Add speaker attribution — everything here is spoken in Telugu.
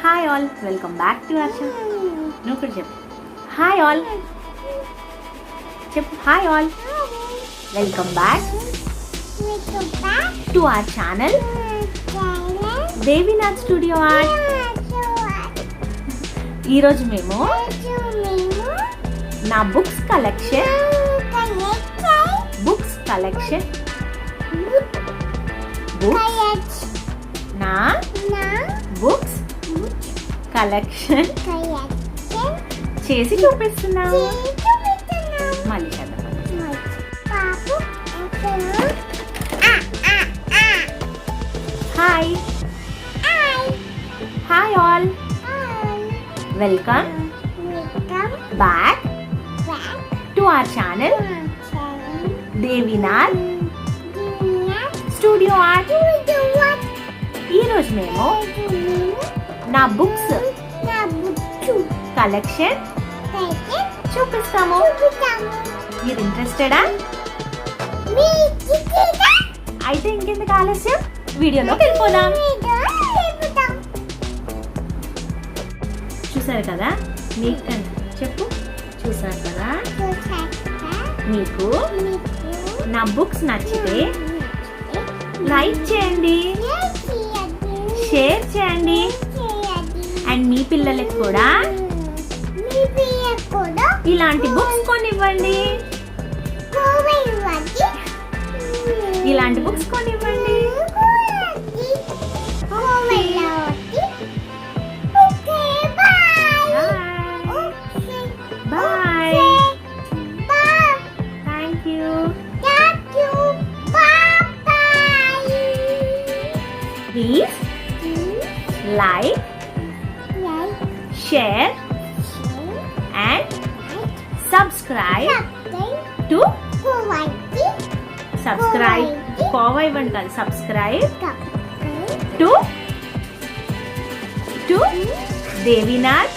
Speaker 1: Hi all, welcome back to our channel. నువ్వు కూడా చెప్పు హాయ్ ఆల్, చెప్పు hi all, welcome back to our channel Devinath studio art. ఈరోజు మేము నా బుక్స్ కలెక్షన్ నా బుక్స్ కలెక్షన్ చేసి చూపిస్తున్నాము. మళ్ళీ hi hi all, welcome back to our channel Devinath studio art. ఈరోజు మేము నా బుక్స్ కలెక్షన్ చూపిస్తాము. మీరు ఇంట్రెస్టెడా? అయితే ఇంకెందుకు ఆలస్యం, వీడియోలోకి వెళ్ళిపోదాం. చూసారు కదా, మీకు చెప్పు, చూసారు కదా, మీకు నా బుక్స్ నచ్చితే లైక్ చేయండి, షేర్ చేయండి, అండ్ మీ పిల్లలకు కూడా ఇలాంటి బుక్స్ కొనివ్వండి. ఇలాంటి బుక్స్ కొనివ్వండి. Bye, thank you. Please like, share and subscribe to Devinath